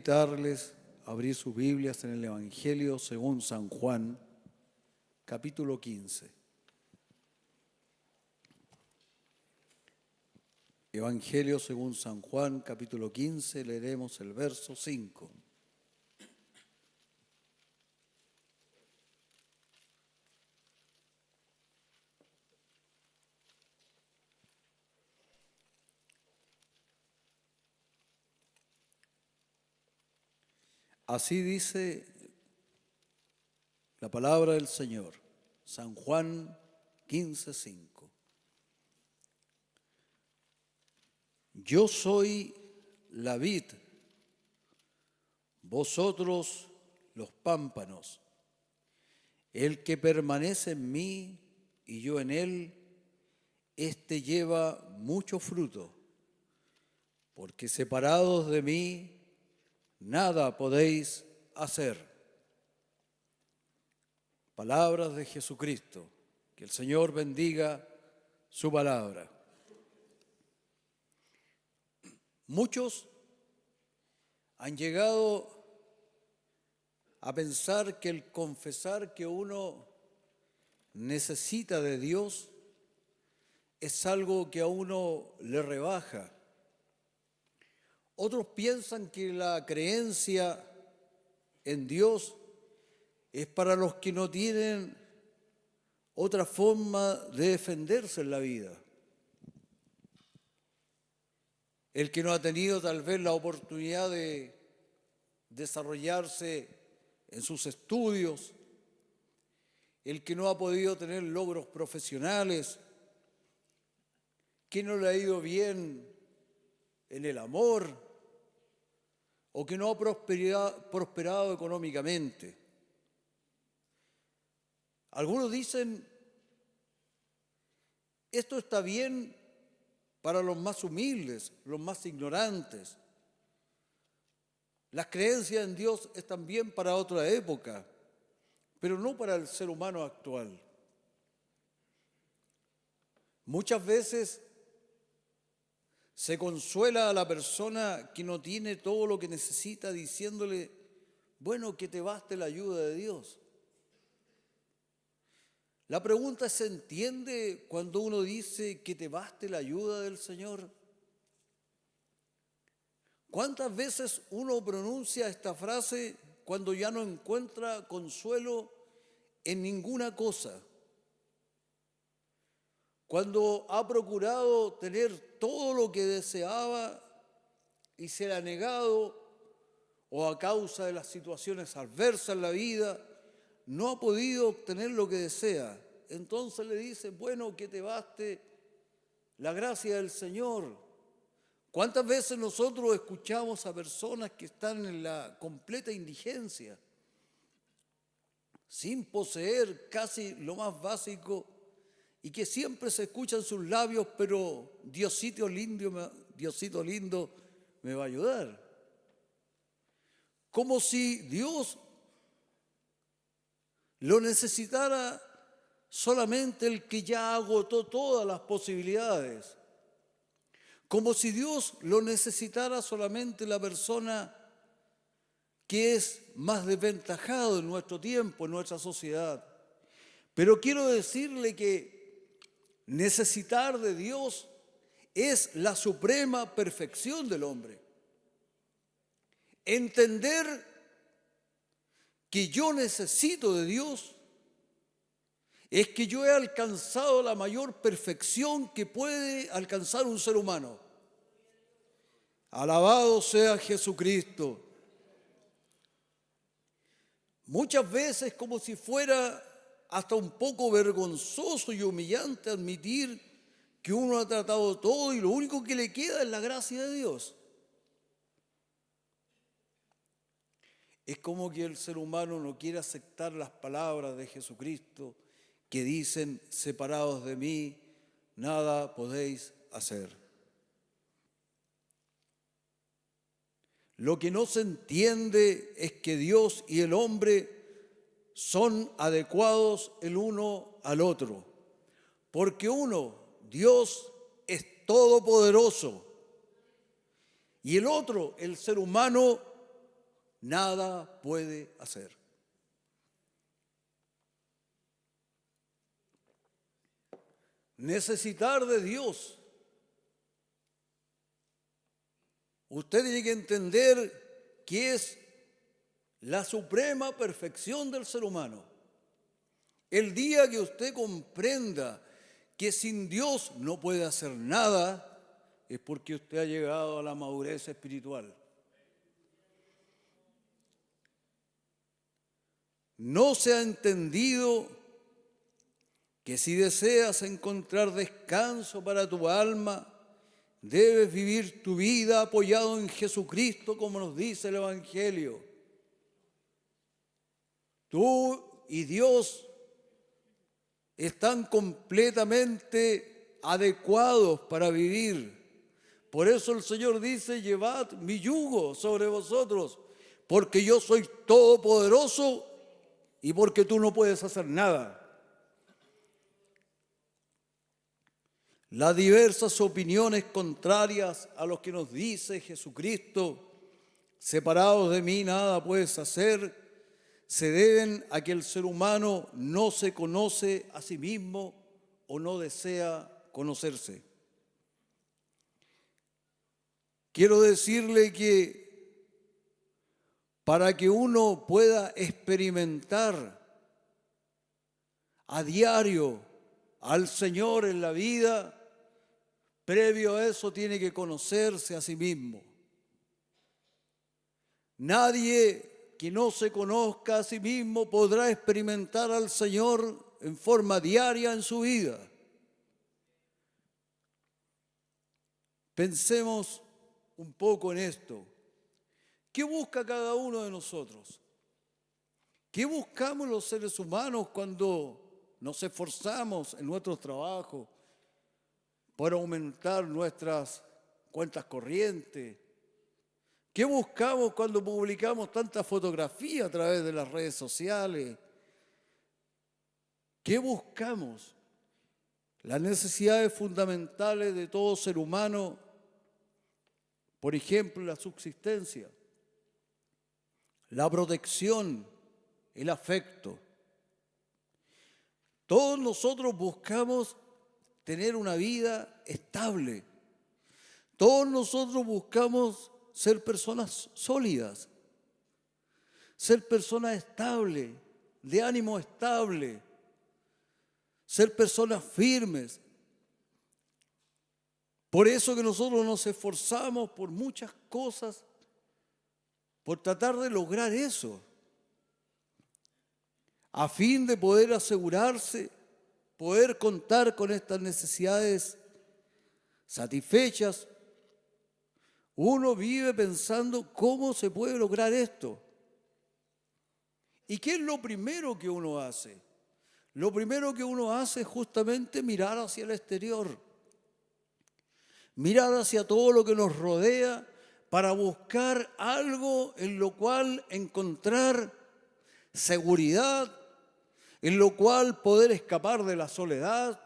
Invitarles a abrir sus Biblias en el Evangelio según San Juan, capítulo 15. Evangelio según San Juan, capítulo 15, leeremos el verso 5. Así dice la palabra del Señor, San Juan 15:5. Yo soy la vid, vosotros los pámpanos. El que permanece en mí y yo en él, éste lleva mucho fruto, porque separados de mí, nada podéis hacer. Palabras de Jesucristo. Que el Señor bendiga su palabra. Muchos han llegado a pensar que el confesar que uno necesita de Dios es algo que a uno le rebaja. Otros piensan que la creencia en Dios es para los que no tienen otra forma de defenderse en la vida. El que no ha tenido tal vez la oportunidad de desarrollarse en sus estudios, el que no ha podido tener logros profesionales, que no le ha ido bien en el amor, o que no ha prosperado económicamente. Algunos dicen, esto está bien para los más humildes, los más ignorantes. Las creencias en Dios están bien para otra época, pero no para el ser humano actual. Muchas veces se consuela a la persona que no tiene todo lo que necesita diciéndole, bueno, que te baste la ayuda de Dios. La pregunta es, ¿se entiende cuando uno dice que te baste la ayuda del Señor? ¿Cuántas veces uno pronuncia esta frase cuando ya no encuentra consuelo en ninguna cosa? Cuando ha procurado tener todo lo que deseaba y se le ha negado, o a causa de las situaciones adversas en la vida, no ha podido obtener lo que desea. Entonces le dice, bueno, que te baste la gracia del Señor. ¿Cuántas veces nosotros escuchamos a personas que están en la completa indigencia, sin poseer casi lo más básico, y que siempre se escucha en sus labios, pero Diosito lindo me va a ayudar? Como si Dios lo necesitara solamente el que ya agotó todas las posibilidades. Como si Dios lo necesitara solamente la persona que es más desventajado en nuestro tiempo, en nuestra sociedad. Pero quiero decirle que necesitar de Dios es la suprema perfección del hombre. Entender que yo necesito de Dios es que yo he alcanzado la mayor perfección que puede alcanzar un ser humano. Alabado sea Jesucristo. Muchas veces, como si fuera hasta un poco vergonzoso y humillante admitir que uno ha tratado todo y lo único que le queda es la gracia de Dios. Es como que el ser humano no quiere aceptar las palabras de Jesucristo que dicen, separados de mí, nada podéis hacer. Lo que no se entiende es que Dios y el hombre son adecuados el uno al otro, porque uno, Dios, es todopoderoso, y el otro, el ser humano, nada puede hacer. Necesitar de Dios. Usted tiene que entender que es la suprema perfección del ser humano. El día que usted comprenda que sin Dios no puede hacer nada, es porque usted ha llegado a la madurez espiritual. No se ha entendido que si deseas encontrar descanso para tu alma, debes vivir tu vida apoyado en Jesucristo, como nos dice el Evangelio. Tú y Dios están completamente adecuados para vivir. Por eso el Señor dice: llevad mi yugo sobre vosotros, porque yo soy todopoderoso y porque tú no puedes hacer nada. Las diversas opiniones contrarias a lo que nos dice Jesucristo, separados de mí nada puedes hacer, se deben a que el ser humano no se conoce a sí mismo o no desea conocerse. Quiero decirle que para que uno pueda experimentar a diario al Señor en la vida, previo a eso tiene que conocerse a sí mismo. Nadie que no se conozca a sí mismo podrá experimentar al Señor en forma diaria en su vida. Pensemos un poco en esto. ¿Qué busca cada uno de nosotros? ¿Qué buscamos los seres humanos cuando nos esforzamos en nuestros trabajos por aumentar nuestras cuentas corrientes? ¿Qué buscamos cuando publicamos tantas fotografías a través de las redes sociales? ¿Qué buscamos? Las necesidades fundamentales de todo ser humano, por ejemplo, la subsistencia, la protección, el afecto. Todos nosotros buscamos tener una vida estable. Todos nosotros buscamos ser personas sólidas, ser personas estables, de ánimo estable, ser personas firmes. Por eso que nosotros nos esforzamos por muchas cosas, por tratar de lograr eso, a fin de poder asegurarse, poder contar con estas necesidades satisfechas. Uno vive pensando cómo se puede lograr esto. ¿Y qué es lo primero que uno hace? Lo primero que uno hace es justamente mirar hacia el exterior, mirar hacia todo lo que nos rodea para buscar algo en lo cual encontrar seguridad, en lo cual poder escapar de la soledad,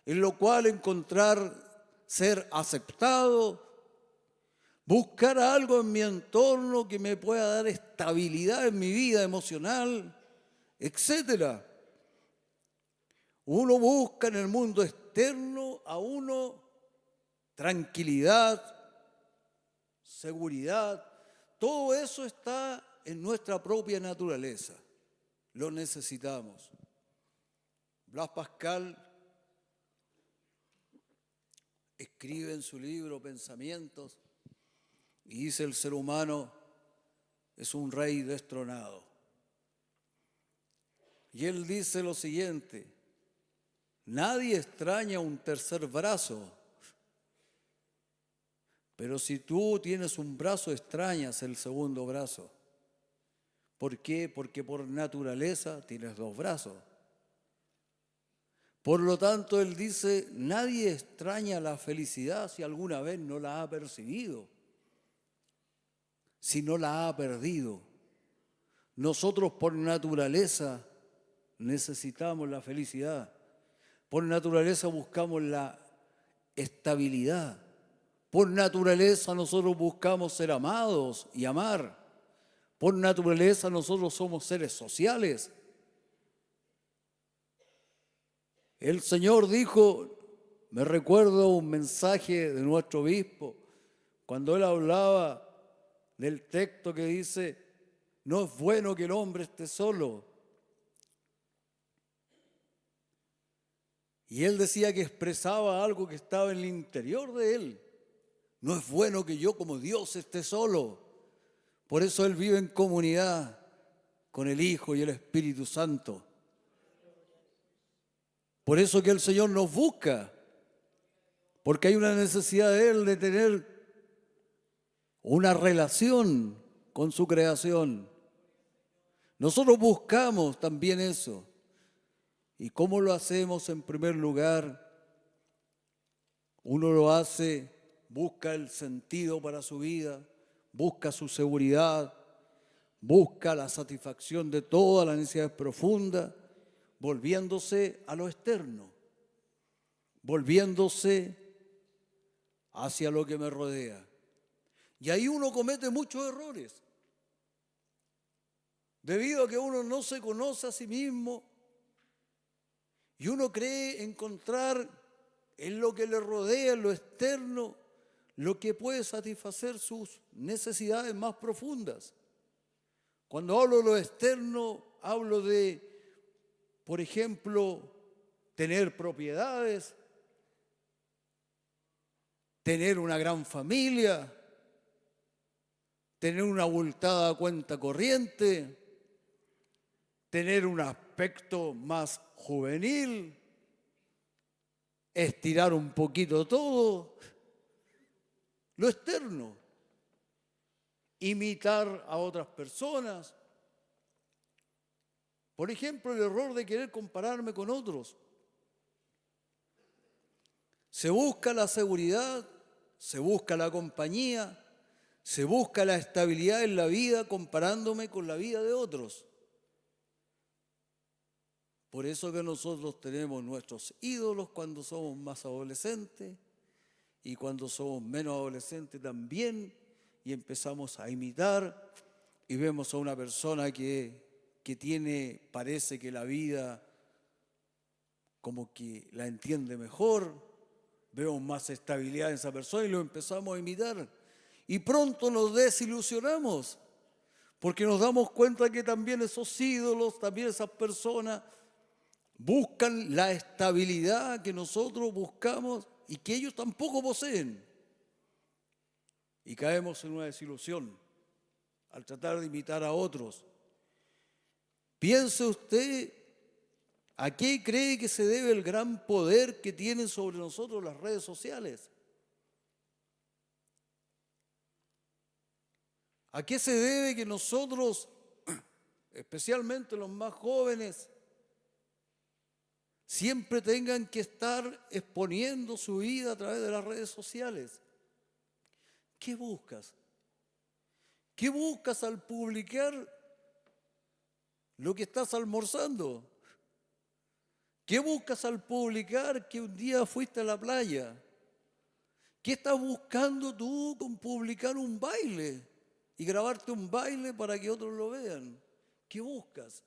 en lo cual encontrar ser aceptado, buscar algo en mi entorno que me pueda dar estabilidad en mi vida emocional, etc. Uno busca en el mundo externo a uno tranquilidad, seguridad. Todo eso está en nuestra propia naturaleza. Lo necesitamos. Blas Pascal escribe en su libro Pensamientos y dice: el ser humano es un rey destronado. Y él dice lo siguiente: nadie extraña un tercer brazo, pero si tú tienes un brazo, extrañas el segundo brazo. ¿Por qué? Porque por naturaleza tienes dos brazos. Por lo tanto, él dice: nadie extraña la felicidad si alguna vez no la ha percibido, si no la ha perdido. Nosotros por naturaleza necesitamos la felicidad. Por naturaleza buscamos la estabilidad. Por naturaleza nosotros buscamos ser amados y amar. Por naturaleza nosotros somos seres sociales. El Señor dijo, me recuerdo un mensaje de nuestro obispo, cuando él hablaba del texto que dice, no es bueno que el hombre esté solo. Y él decía que expresaba algo que estaba en el interior de él. No es bueno que yo como Dios esté solo. Por eso él vive en comunidad con el Hijo y el Espíritu Santo. Por eso que el Señor nos busca. Porque hay una necesidad de él de tener una relación con su creación. Nosotros buscamos también eso. ¿Y cómo lo hacemos? En primer lugar, uno lo hace, busca el sentido para su vida, busca su seguridad, busca la satisfacción de todas las necesidades profundas, volviéndose a lo externo, volviéndose hacia lo que me rodea. Y ahí uno comete muchos errores, debido a que uno no se conoce a sí mismo y uno cree encontrar en lo que le rodea, en lo externo, lo que puede satisfacer sus necesidades más profundas. Cuando hablo de lo externo, hablo de, por ejemplo, tener propiedades, tener una gran familia, tener una abultada cuenta corriente, tener un aspecto más juvenil, estirar un poquito todo, lo externo, imitar a otras personas. Por ejemplo, el error de querer compararme con otros. Se busca la seguridad, se busca la compañía, se busca la estabilidad en la vida comparándome con la vida de otros. Por eso que nosotros tenemos nuestros ídolos cuando somos más adolescentes y cuando somos menos adolescentes también, y empezamos a imitar y vemos a una persona que tiene, parece que la vida como que la entiende mejor, vemos más estabilidad en esa persona y lo empezamos a imitar. Y pronto nos desilusionamos, porque nos damos cuenta que también esos ídolos, también esas personas buscan la estabilidad que nosotros buscamos y que ellos tampoco poseen. Y caemos en una desilusión al tratar de imitar a otros. Piense usted, ¿a qué cree que se debe el gran poder que tienen sobre nosotros las redes sociales? ¿A qué se debe que nosotros, especialmente los más jóvenes, siempre tengan que estar exponiendo su vida a través de las redes sociales? ¿Qué buscas? ¿Qué buscas al publicar lo que estás almorzando? ¿Qué buscas al publicar que un día fuiste a la playa? ¿Qué estás buscando tú con publicar un baile y grabarte un baile para que otros lo vean? ¿Qué buscas?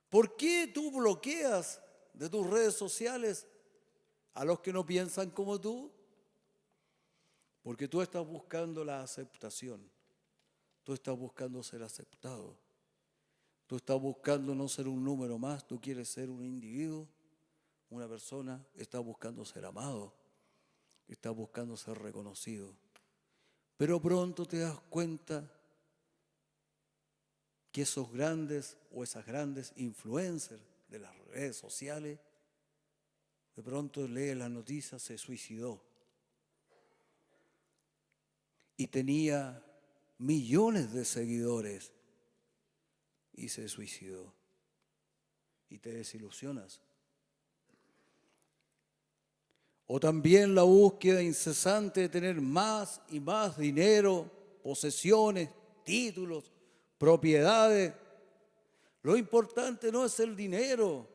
¿Por qué tú bloqueas de tus redes sociales a los que no piensan como tú? Porque tú estás buscando la aceptación. Tú estás buscando ser aceptado. Tú estás buscando no ser un número más. Tú quieres ser un individuo, una persona. Estás buscando ser amado. Estás buscando ser reconocido. Pero pronto te das cuenta que esos grandes o esas grandes influencers de las redes sociales, de pronto lees las noticias, se suicidó. Y tenía millones de seguidores y se suicidó. Y te desilusionas. O también la búsqueda incesante de tener más y más dinero, posesiones, títulos, propiedades. Lo importante no es el dinero.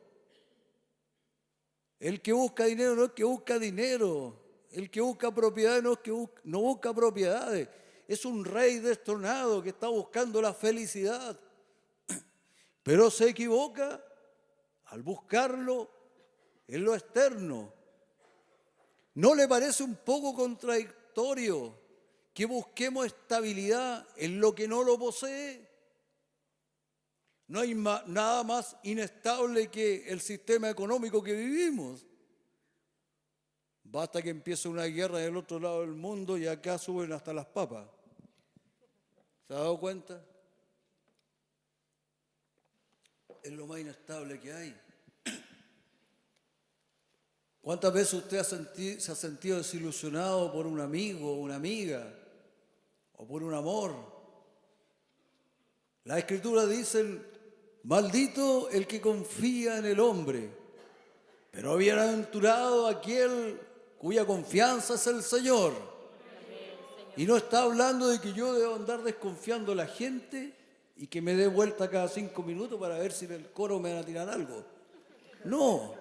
El que busca dinero no es que busca dinero. El que busca propiedades no es que no busca propiedades. es un rey destronado que está buscando la felicidad, pero se equivoca al buscarlo en lo externo. ¿No le parece un poco contradictorio que busquemos estabilidad en lo que no lo posee? No hay nada más inestable que el sistema económico que vivimos. Basta que empiece una guerra en el otro lado del mundo y acá suben hasta las papas. ¿Se ha dado cuenta? Es lo más inestable que hay. ¿Cuántas veces usted se ha sentido desilusionado por un amigo o una amiga o por un amor? Las Escrituras dicen, maldito el que confía en el hombre, pero bienaventurado aquel cuya confianza es el Señor. Y no está hablando de que yo debo andar desconfiando a la gente y que me dé vuelta cada 5 minutos para ver si en el coro me van a tirar algo. No.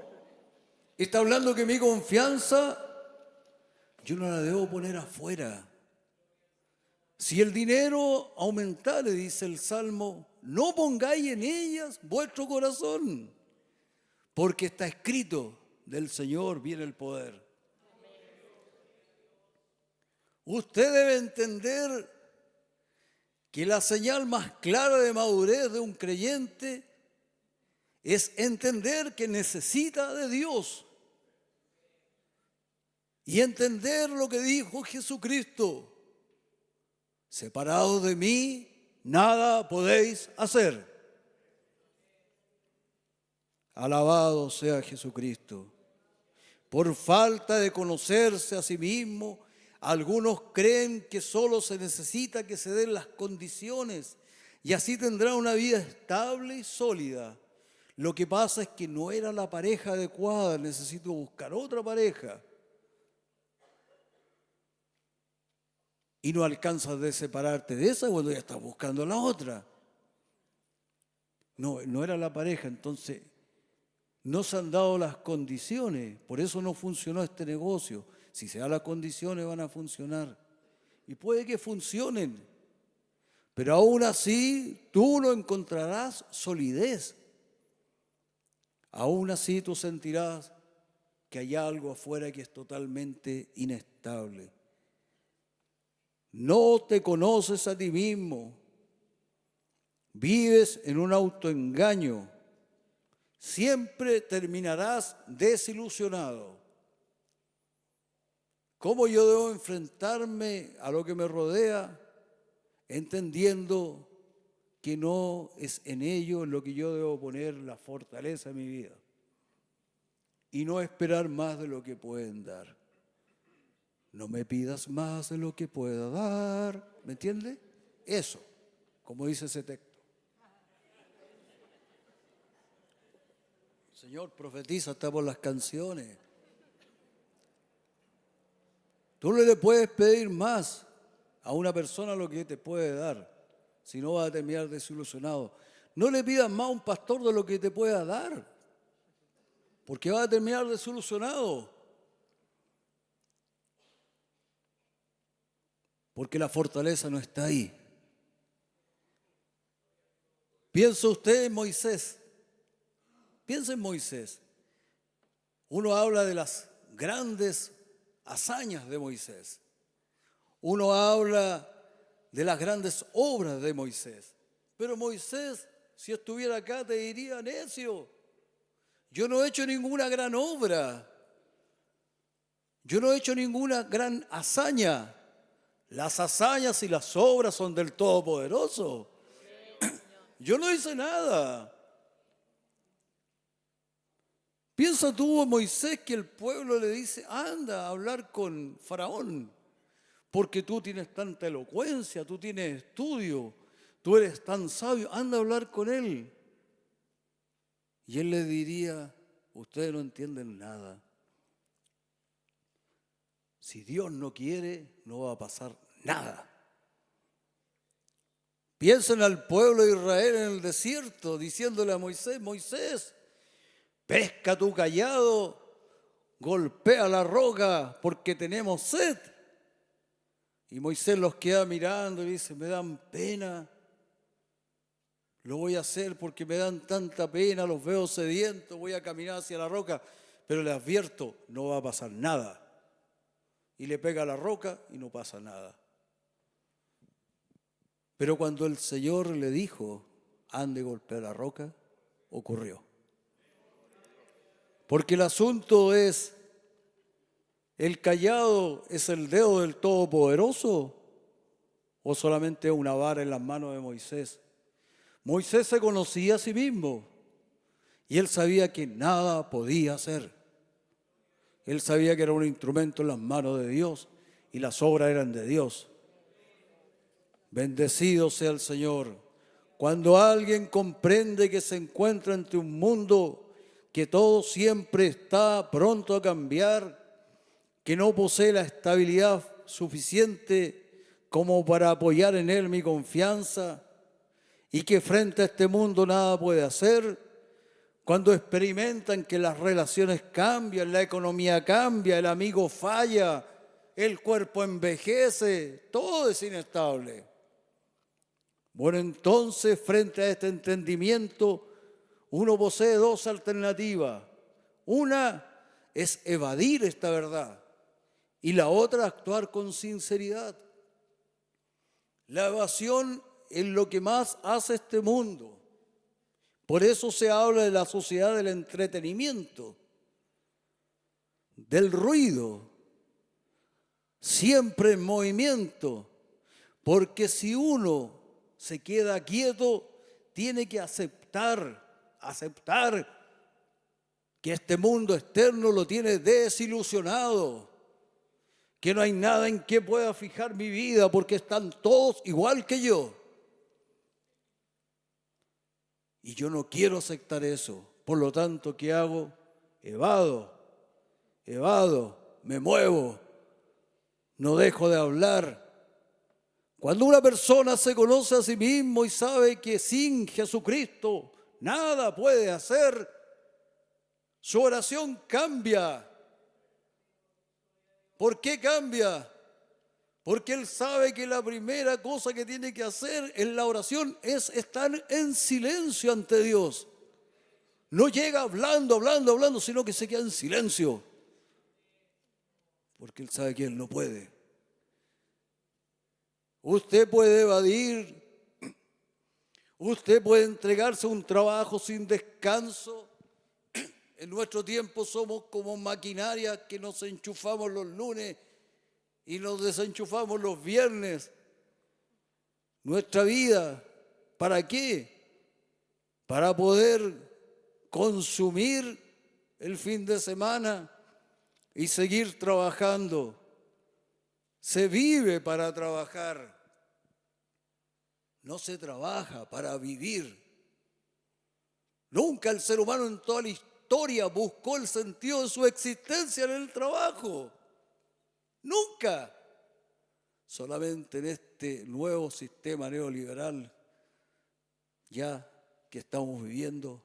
Está hablando que mi confianza yo no la debo poner afuera. Si el dinero aumentare, dice el Salmo, no pongáis en ellas vuestro corazón, porque está escrito, del Señor viene el poder. Usted debe entender que la señal más clara de madurez de un creyente es entender que necesita de Dios y entender lo que dijo Jesucristo. Separados de mí, nada podéis hacer. Alabado sea Jesucristo. Por falta de conocerse a sí mismo, algunos creen que solo se necesita que se den las condiciones y así tendrá una vida estable y sólida. Lo que pasa es que no era la pareja adecuada, necesito buscar otra pareja. Y no alcanzas de separarte de esa cuando ya estás buscando la otra. No era la pareja, entonces no se han dado las condiciones, por eso no funcionó este negocio. Si se dan las condiciones van a funcionar. Y puede que funcionen, pero aún así tú no encontrarás solidez. Aún así tú sentirás que hay algo afuera que es totalmente inestable. No te conoces a ti mismo. Vives en un autoengaño. Siempre terminarás desilusionado. ¿Cómo yo debo enfrentarme a lo que me rodea? Entendiendo que no es en ello en lo que yo debo poner la fortaleza de mi vida. Y no esperar más de lo que pueden dar. No me pidas más de lo que pueda dar. ¿Me entiende? Eso, como dice ese texto. Señor, profetiza hasta por las canciones. Tú no le puedes pedir más a una persona lo que te puede dar, si no vas a terminar desilusionado. No le pidas más a un pastor de lo que te pueda dar, porque vas a terminar desilusionado. Porque la fortaleza no está ahí. Piensa usted en Moisés. Piensa en Moisés. Uno habla de las grandes hazañas de Moisés. Uno habla de las grandes obras de Moisés. Pero Moisés, si estuviera acá, te diría, necio, yo no he hecho ninguna gran obra. Yo no he hecho ninguna gran hazaña. Las hazañas y las obras son del Todopoderoso. Yo no hice nada. Piensa tú, Moisés, que el pueblo le dice, anda a hablar con Faraón, porque tú tienes tanta elocuencia, tú tienes estudio, tú eres tan sabio, anda a hablar con él. Y él le diría, ustedes no entienden nada. Si Dios no quiere, no va a pasar nada. Piensen al pueblo de Israel en el desierto, diciéndole a Moisés, Moisés, pesca tu cayado, golpea la roca porque tenemos sed. Y Moisés los queda mirando y dice, me dan pena, lo voy a hacer porque me dan tanta pena, los veo sedientos, voy a caminar hacia la roca, pero le advierto, no va a pasar nada. Y le pega a la roca y no pasa nada. Pero cuando el Señor le dijo, ande golpear la roca, ocurrió. Porque el asunto es, ¿el cayado es el dedo del Todopoderoso o solamente una vara en las manos de Moisés? Moisés se conocía a sí mismo y él sabía que nada podía hacer. Él sabía que era un instrumento en las manos de Dios y las obras eran de Dios. Bendecido sea el Señor. Cuando alguien comprende que se encuentra ante un mundo que todo siempre está pronto a cambiar, que no posee la estabilidad suficiente como para apoyar en él mi confianza y que frente a este mundo nada puede hacer, cuando experimentan que las relaciones cambian, la economía cambia, el amigo falla, el cuerpo envejece, todo es inestable. Bueno, entonces, frente a este entendimiento, uno posee dos alternativas. Una es evadir esta verdad y la otra actuar con sinceridad. La evasión es lo que más hace este mundo. Por eso se habla de la sociedad del entretenimiento, del ruido, siempre en movimiento, porque si uno se queda quieto, tiene que aceptar que este mundo externo lo tiene desilusionado, que no hay nada en que pueda fijar mi vida porque están todos igual que yo. Y yo no quiero aceptar eso. Por lo tanto, ¿qué hago? Evado, me muevo, no dejo de hablar. Cuando una persona se conoce a sí mismo y sabe que sin Jesucristo nada puede hacer, su oración cambia. ¿Por qué cambia? Porque él sabe que la primera cosa que tiene que hacer en la oración es estar en silencio ante Dios. No llega hablando, sino que se queda en silencio. Porque él sabe que él no puede. Usted puede evadir, usted puede entregarse a un trabajo sin descanso. En nuestro tiempo somos como maquinaria que nos enchufamos los lunes y nos desenchufamos los viernes. Nuestra vida, ¿para qué? Para poder consumir el fin de semana y seguir trabajando. Se vive para trabajar. No se trabaja para vivir. Nunca el ser humano en toda la historia buscó el sentido de su existencia en el trabajo. Nunca. Solamente en este nuevo sistema neoliberal ya que estamos viviendo,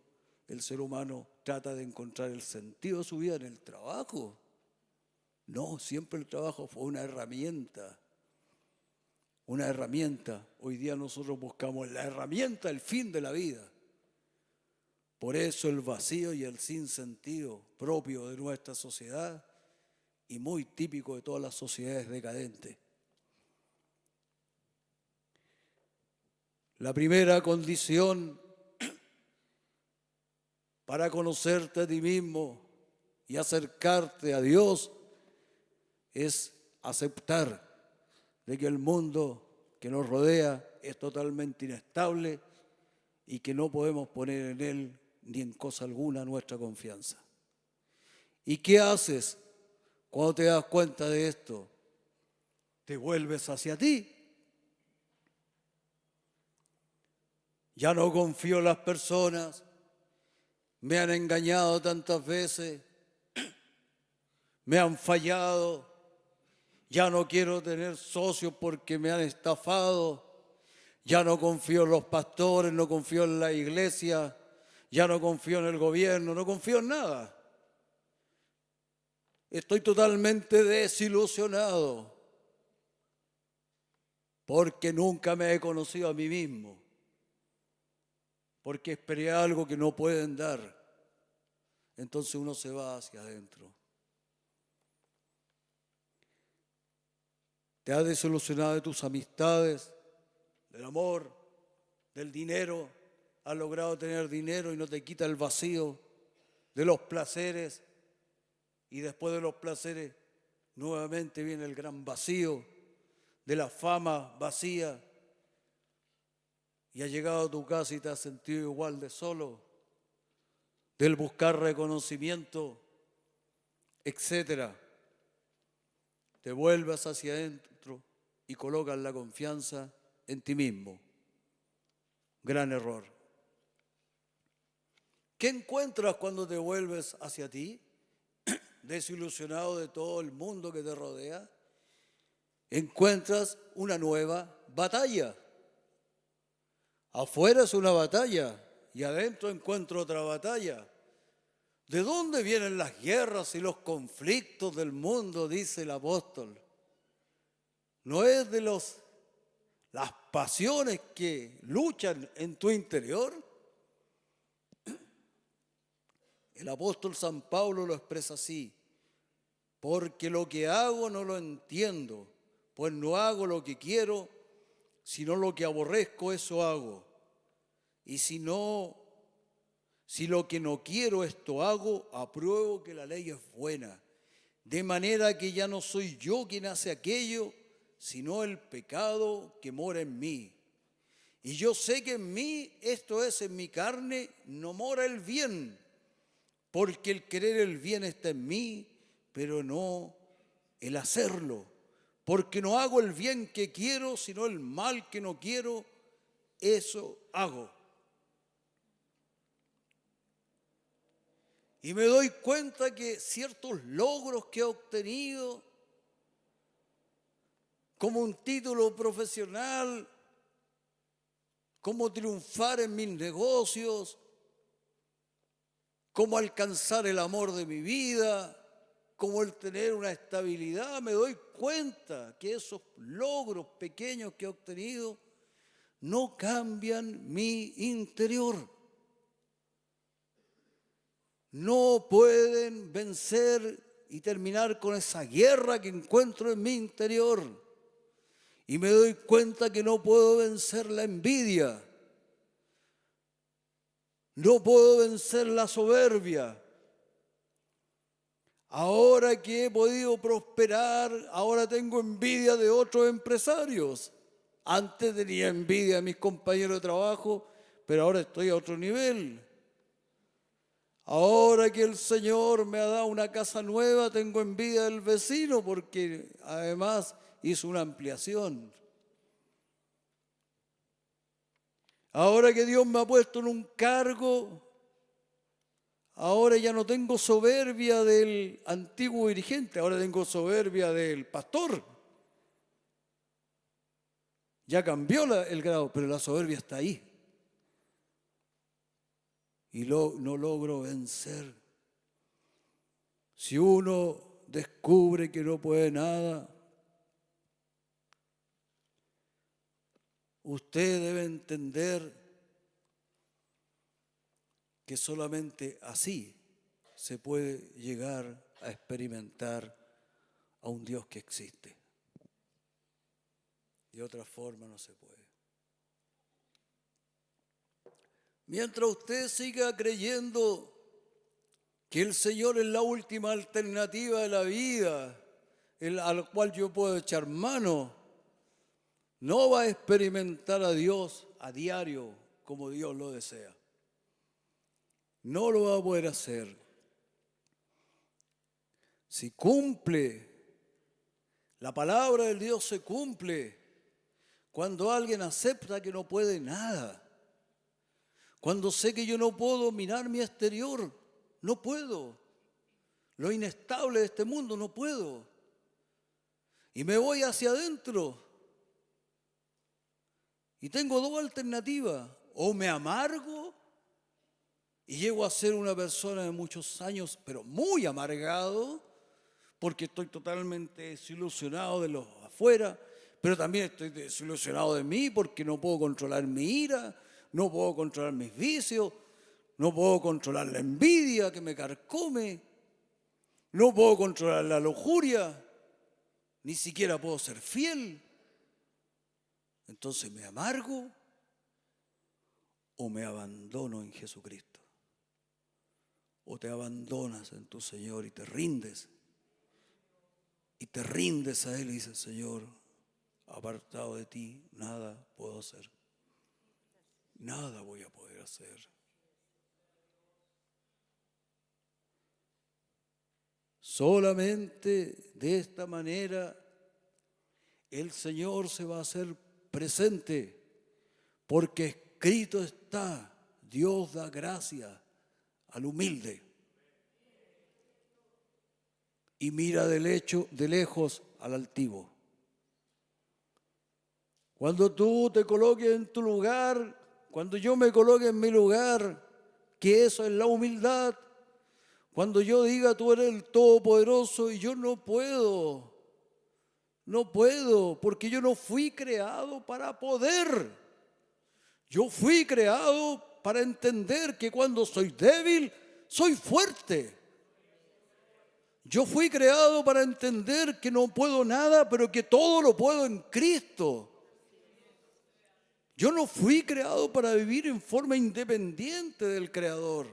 el ser humano trata de encontrar el sentido de su vida en el trabajo. No, siempre el trabajo fue una herramienta. Una herramienta. Hoy día nosotros buscamos la herramienta, el fin de la vida. Por eso el vacío y el sinsentido propio de nuestra sociedad y muy típico de todas las sociedades decadentes. La primera condición para conocerte a ti mismo y acercarte a Dios es aceptar de que el mundo que nos rodea es totalmente inestable y que no podemos poner en él ni en cosa alguna nuestra confianza. ¿Y qué haces cuando te das cuenta de esto? Te vuelves hacia ti. Ya no confío en las personas, me han engañado tantas veces, me han fallado, ya no quiero tener socios porque me han estafado, ya no confío en los pastores, no confío en la iglesia, ya no confío en el gobierno, no confío en nada. Estoy totalmente desilusionado. porque nunca me he conocido a mí mismo, porque esperé algo que no pueden dar. Entonces uno se va hacia adentro. Te has desilusionado de tus amistades, del amor, del dinero. Has logrado tener dinero y no te quita el vacío de los placeres. Y después de los placeres, nuevamente viene el gran vacío de la fama vacía. Y has llegado a tu casa y te has sentido igual de solo, del buscar reconocimiento, etcétera. Te vuelvas hacia adentro y colocas la confianza en ti mismo. Gran error. ¿Qué encuentras cuando te vuelves hacia ti? Desilusionado de todo el mundo que te rodea. Encuentras una nueva batalla. Afuera es una batalla y adentro encuentro otra batalla. ¿De dónde vienen las guerras y los conflictos del mundo?, dice el apóstol. ¿No es de las pasiones que luchan en tu interior? El apóstol San Pablo lo expresa así: porque lo que hago no lo entiendo, pues no hago lo que quiero, sino lo que aborrezco, eso hago. Y si lo que no quiero esto hago, apruebo que la ley es buena. De manera que ya no soy yo quien hace aquello, sino el pecado que mora en mí. Y yo sé que en mí, esto es, en mi carne, no mora el bien, porque el querer el bien está en mí, pero no el hacerlo. Porque no hago el bien que quiero, sino el mal que no quiero, eso hago. Y me doy cuenta que ciertos logros que he obtenido, como un título profesional, como triunfar en mis negocios, como alcanzar el amor de mi vida, como el tener una estabilidad, me doy cuenta que esos logros pequeños que he obtenido no cambian mi interior. No pueden vencer y terminar con esa guerra que encuentro en mi interior. Y me doy cuenta que no puedo vencer la envidia. No puedo vencer la soberbia. Ahora que he podido prosperar, ahora tengo envidia de otros empresarios. Antes tenía envidia de mis compañeros de trabajo, pero ahora estoy a otro nivel. Ahora que el Señor me ha dado una casa nueva, tengo envidia del vecino porque además hizo una ampliación. Ahora que Dios me ha puesto en un cargo, ahora ya no tengo soberbia del antiguo dirigente, ahora tengo soberbia del pastor. Ya cambió el grado, pero la soberbia está ahí. Y no logro vencer. Si uno descubre que no puede nada, usted debe entender que solamente así se puede llegar a experimentar a un Dios que existe. De otra forma no se puede. Mientras usted siga creyendo que el Señor es la última alternativa de la vida, al cual yo puedo echar mano, no va a experimentar a Dios a diario como Dios lo desea. No lo va a poder hacer. Si cumple, la palabra del Dios se cumple cuando alguien acepta que no puede nada. Cuando sé que yo no puedo dominar mi exterior, no puedo. Lo inestable de este mundo, no puedo. Y me voy hacia adentro. Y tengo dos alternativas. O me amargo y llego a ser una persona de muchos años, pero muy amargado, porque estoy totalmente desilusionado de los afuera, pero también estoy desilusionado de mí porque no puedo controlar mi ira, no puedo controlar mis vicios, no puedo controlar la envidia que me carcome, no puedo controlar la lujuria, ni siquiera puedo ser fiel. Entonces, ¿me amargo o me abandono en Jesucristo? ¿O te abandonas en tu Señor y te rindes? Y te rindes a Él y dices: Señor, apartado de ti, nada puedo hacer. Nada voy a poder hacer. Solamente de esta manera el Señor se va a hacer presente, porque escrito está: Dios da gracia al humilde y mira de lejos al altivo. Cuando tú te coloques en tu lugar, cuando yo me coloque en mi lugar, que eso es la humildad, cuando yo diga: tú eres el Todopoderoso y yo no puedo, porque yo no fui creado para poder. Yo fui creado para entender que cuando soy débil, soy fuerte. Yo fui creado para entender que no puedo nada, pero que todo lo puedo en Cristo. Yo no fui creado para vivir en forma independiente del Creador.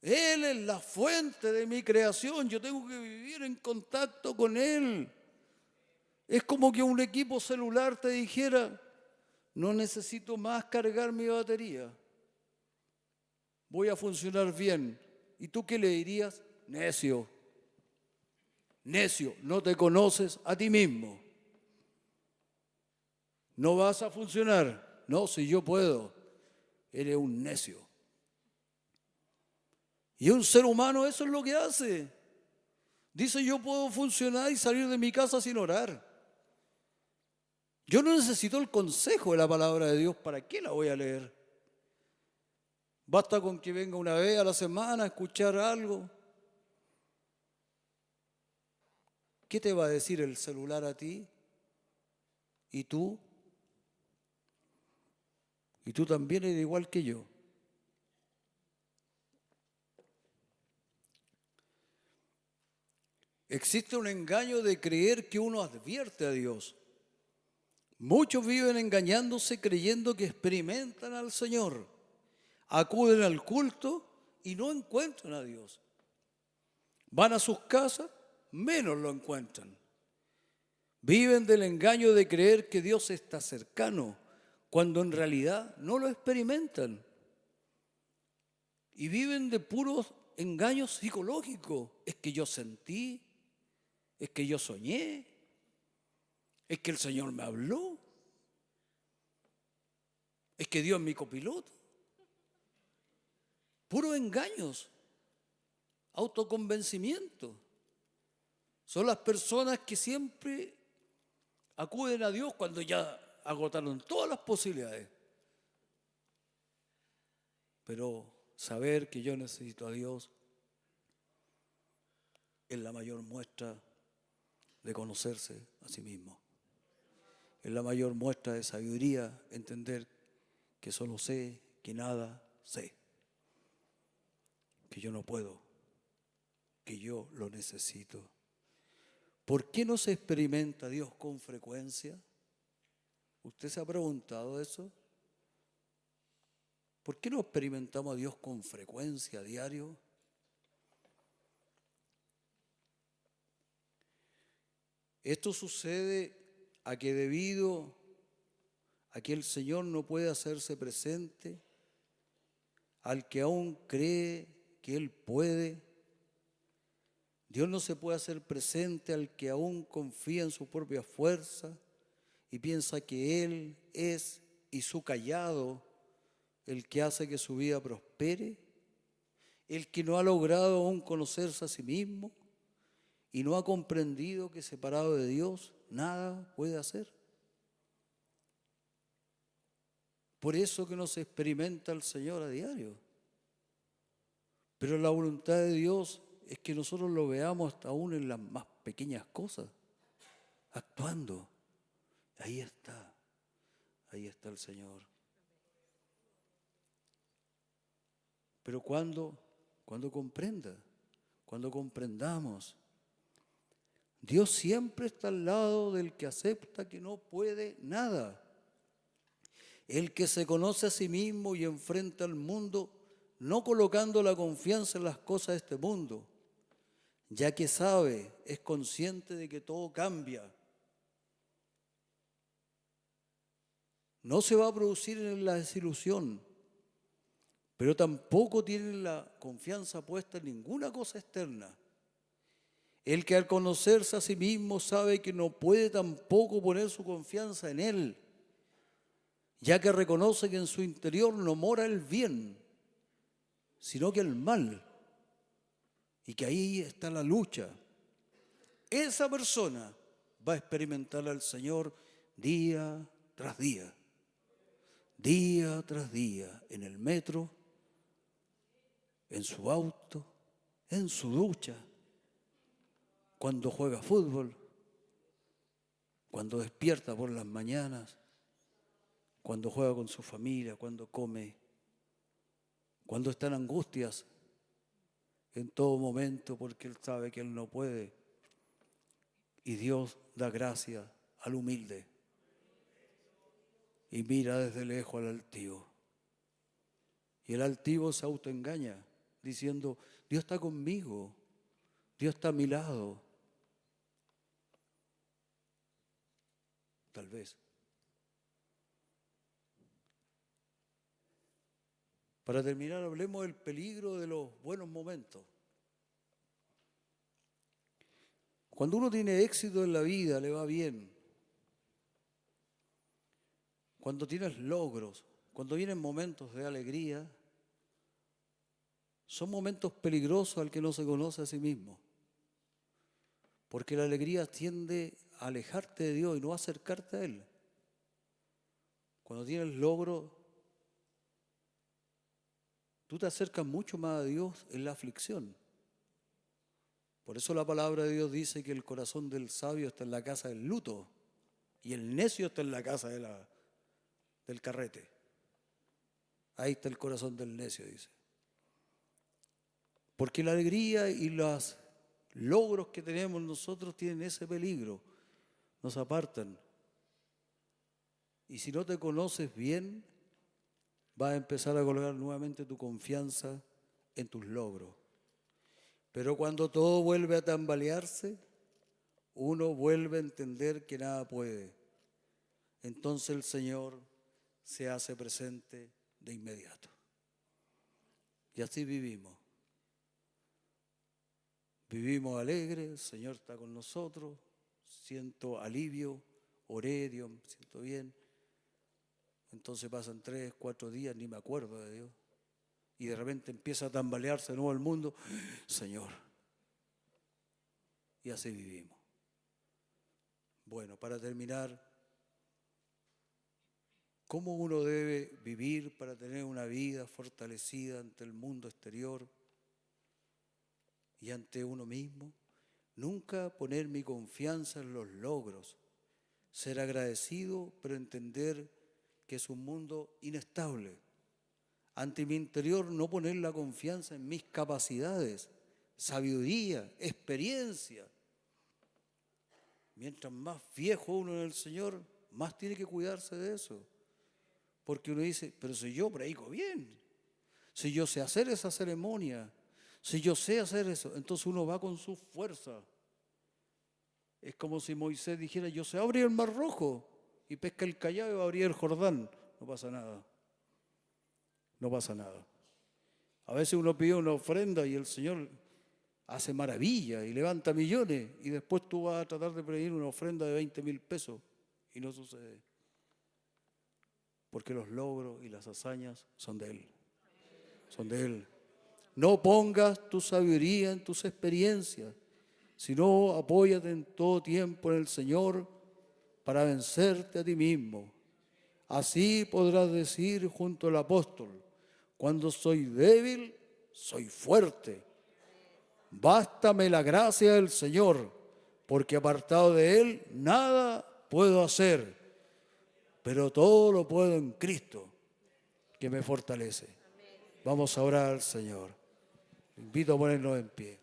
Él es la fuente de mi creación. Yo tengo que vivir en contacto con Él. Es como que un equipo celular te dijera: no necesito más cargar mi batería, voy a funcionar bien. ¿Y tú qué le dirías? Necio, no te conoces a ti mismo. No vas a funcionar. No, si yo puedo. Eres un necio. Y un ser humano eso es lo que hace. Dice: yo puedo funcionar y salir de mi casa sin orar. Yo no necesito el consejo de la palabra de Dios. ¿Para qué la voy a leer? Basta con que venga una vez a la semana a escuchar algo. ¿Qué te va a decir el celular a ti? ¿Y tú? Y tú también eres igual que yo. Existe un engaño de creer que uno advierte a Dios. Muchos viven engañándose creyendo que experimentan al Señor. Acuden al culto y no encuentran a Dios. Van a sus casas, menos lo encuentran. Viven del engaño de creer que Dios está cercano, cuando en realidad no lo experimentan. Y viven de puros engaños psicológicos. Es que yo sentí, es que yo soñé, es que el Señor me habló, es que Dios es mi copiloto. Puros engaños, autoconvencimiento. Son las personas que siempre acuden a Dios cuando ya agotaron todas las posibilidades. Pero saber que yo necesito a Dios es la mayor muestra de conocerse a sí mismo. Es la mayor muestra de sabiduría, entender que solo sé, que nada sé, que yo no puedo, que yo lo necesito. ¿Por qué no se experimenta a Dios con frecuencia? ¿Usted se ha preguntado eso? ¿Por qué no experimentamos a Dios con frecuencia, a diario? Esto sucede a que debido a que el Señor no puede hacerse presente, al que aún cree que Él puede, Dios no se puede hacer presente al que aún confía en su propia fuerza y piensa que Él es y su callado el que hace que su vida prospere, el que no ha logrado aún conocerse a sí mismo y no ha comprendido que separado de Dios nada puede hacer. Por eso que no se experimenta al Señor a diario. Pero la voluntad de Dios es que nosotros lo veamos hasta aún en las más pequeñas cosas. actuando. Ahí está el Señor. Pero cuando comprendamos, Dios siempre está al lado del que acepta que no puede nada. El que se conoce a sí mismo y enfrenta al mundo, no colocando la confianza en las cosas de este mundo, ya que sabe, es consciente de que todo cambia. No se va a producir en la desilusión, pero tampoco tiene la confianza puesta en ninguna cosa externa. El que al conocerse a sí mismo sabe que no puede tampoco poner su confianza en Él, ya que reconoce que en su interior no mora el bien, sino que el mal, y que ahí está la lucha. Esa persona va a experimentar al Señor día tras día tras día, en el metro, en su auto, en su ducha, cuando juega fútbol, cuando despierta por las mañanas, cuando juega con su familia, cuando come, cuando está en angustias, en todo momento, porque Él sabe que Él no puede. Y Dios da gracia al humilde y mira desde lejos al altivo. Y el altivo se autoengaña diciendo, Dios está conmigo, Dios está a mi lado. Tal vez. Para terminar, hablemos del peligro de los buenos momentos. Cuando uno tiene éxito en la vida, le va bien. Cuando tienes logros, cuando vienen momentos de alegría, son momentos peligrosos al que no se conoce a sí mismo. Porque la alegría tiende a alejarte de Dios y no a acercarte a Él. Cuando tienes logro, tú te acercas mucho más a Dios en la aflicción. Por eso la palabra de Dios dice que el corazón del sabio está en la casa del luto y el necio está en la casa del carrete. Ahí está el corazón del necio, dice. Porque la alegría y los logros que tenemos nosotros tienen ese peligro, nos apartan. Y si no te conoces bien, vas a empezar a colocar nuevamente tu confianza en tus logros. Pero cuando todo vuelve a tambalearse, uno vuelve a entender que nada puede. Entonces el Señor se hace presente de inmediato. Y así vivimos. Vivimos alegres, el Señor está con nosotros, siento alivio, oré, Dios, me siento bien. Entonces pasan 3, 4 días, ni me acuerdo de Dios. Y de repente empieza a tambalearse de nuevo el mundo. Señor. Y así vivimos. Bueno, para terminar, ¿cómo uno debe vivir para tener una vida fortalecida ante el mundo exterior y ante uno mismo? Nunca poner mi confianza en los logros. Ser agradecido, pero entender que es un mundo inestable. Ante mi interior no poner la confianza en mis capacidades, sabiduría, experiencia. Mientras más viejo uno en el Señor, más tiene que cuidarse de eso. Porque uno dice, pero si yo predico bien, si yo sé hacer esa ceremonia, si yo sé hacer eso, entonces uno va con su fuerza. Es como si Moisés dijera, yo sé abrir el Mar Rojo y pesca el callao y va a abrir el Jordán. No pasa nada. No pasa nada. A veces uno pide una ofrenda y el Señor hace maravilla y levanta millones y después tú vas a tratar de pedir una ofrenda de 20,000 pesos y no sucede. Porque los logros y las hazañas son de Él. Son de Él. No pongas tu sabiduría en tus experiencias, sino apóyate en todo tiempo en el Señor para vencerte a ti mismo. Así podrás decir junto al apóstol, cuando soy débil, soy fuerte. Bástame la gracia del Señor, porque apartado de Él nada puedo hacer, pero todo lo puedo en Cristo, que me fortalece. Vamos a orar al Señor. Invito a ponernos en pie.